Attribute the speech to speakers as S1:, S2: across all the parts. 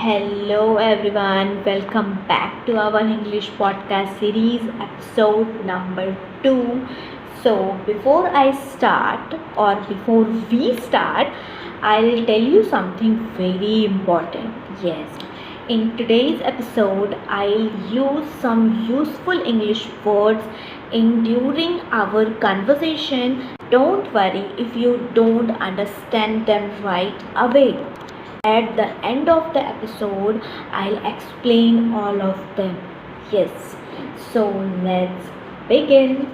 S1: Hello everyone, welcome back to our English podcast series, episode number 2. So, before we start, I'll tell you something very important. Yes, in today's episode, I'll use some useful English words in during our conversation. Don't worry if you don't understand them right away. At the end of the episode, I'll explain all of them. Yes, so let's begin.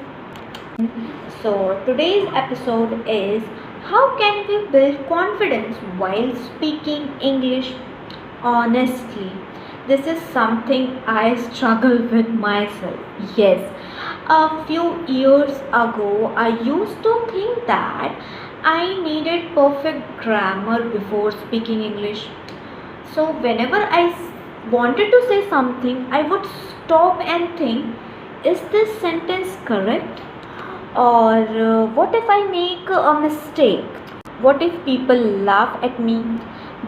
S1: So, today's episode is how can we build confidence while speaking English honestly? This is something I struggle with myself. Yes, a few years ago, I used to think that I needed perfect grammar before speaking English. So, whenever wanted to say something, I would stop and think, is this sentence correct? Or what if I make a mistake? What if people laugh at me?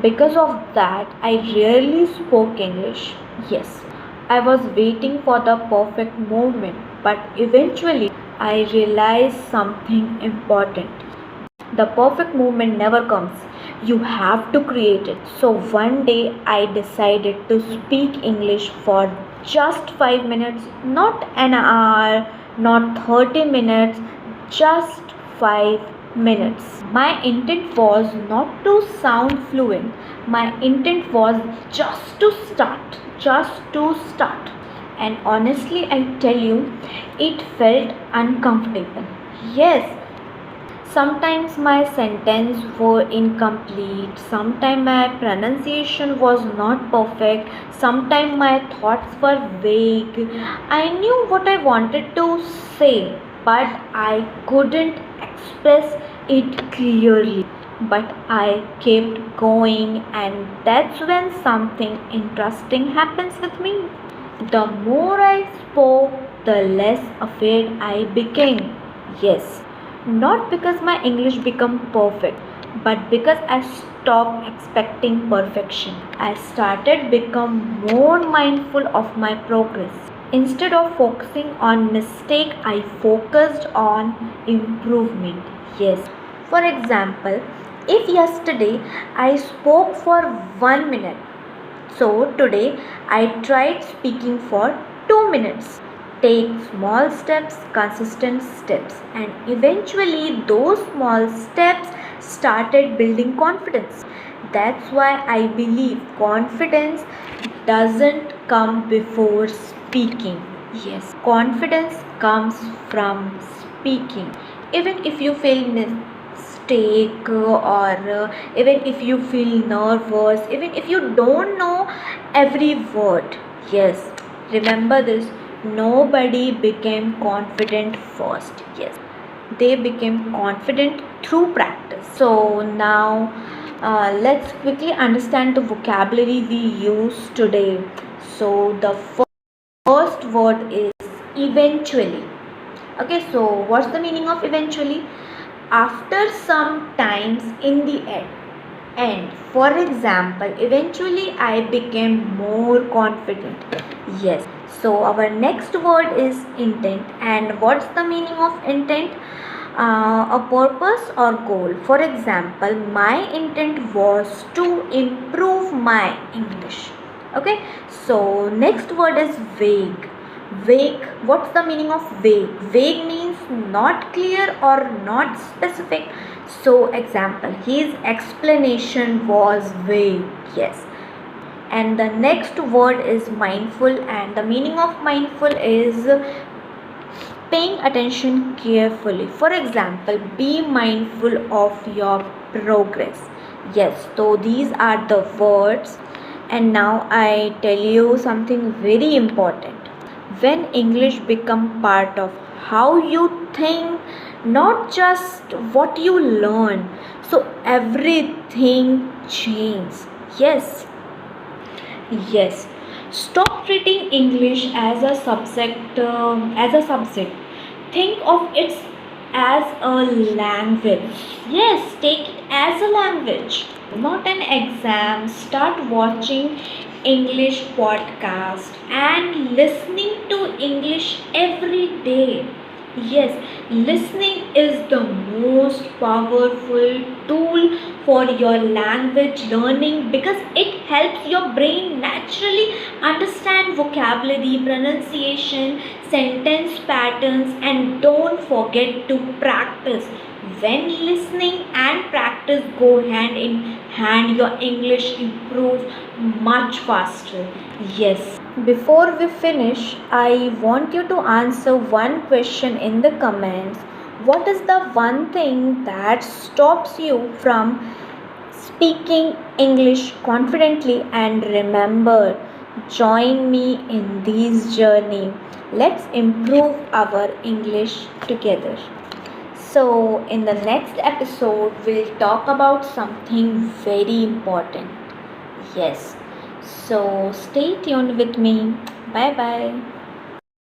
S1: Because of that, I rarely spoke English. Yes, I was waiting for the perfect moment, but eventually I realized something important. The perfect moment never comes. You have to create it. So one day I decided to speak English for just 5 minutes, not an hour, not 30 minutes, just 5 minutes. My intent was not to sound fluent. My intent was just to start. And honestly, I tell you, it felt uncomfortable. Yes, sometimes my sentences were incomplete, sometimes my pronunciation was not perfect, sometimes my thoughts were vague. I knew what I wanted to say, but I couldn't express it clearly. But I kept going, and that's when something interesting happens with me. The more I spoke, the less afraid I became. Yes, not because my English became perfect, but because I stopped expecting perfection. I started become more mindful of my progress. Instead of focusing on mistake, I focused on improvement. Yes. For example, if yesterday I spoke for 1 minute, so today I tried speaking for 2 minutes. Take small steps, consistent steps, and eventually those small steps started building confidence. That's why I believe confidence doesn't come before speaking. Yes, confidence comes from speaking. Even if you fail mistake or even if you feel nervous, even if you don't know every word, yes, remember this, nobody became confident first. Yes, they became confident through practice. So now let's quickly understand the vocabulary we use today. So the first word is eventually. Okay, so what's the meaning of eventually? After some times, in the end. And for example, eventually I became more confident. Yes, so our next word is intent. And what's the meaning of intent? A purpose or goal. For example, my intent was to improve my English. Okay, so next word is vague. Vague, what's the meaning of vague? Vague means not clear or not specific. So example, his explanation was vague. Yes, and the next word is mindful, and the meaning of mindful is paying attention carefully. For example, be mindful of your progress. Yes, so these are the words. And now I tell you something very important. When English become part of how you think, not just what you learn, so everything changes. Yes, yes. Stop treating English as a subject. Think of it as a language. Yes, take it as a language. not an exam. Start watching English podcast and listening to English every day. Yes, listening is the most powerful tool for your language learning because it helps your brain naturally understand vocabulary, pronunciation, sentence patterns, and don't forget to practice. When listening and practice go hand in hand, your English improves much faster. Yes. Before we finish, I want you to answer one question in the comments. What is the one thing that stops you from speaking English confidently? And remember, join me in this journey. Let's improve our English together. So, in the next episode, we'll talk about something very important. Yes. So, stay tuned with me. Bye bye.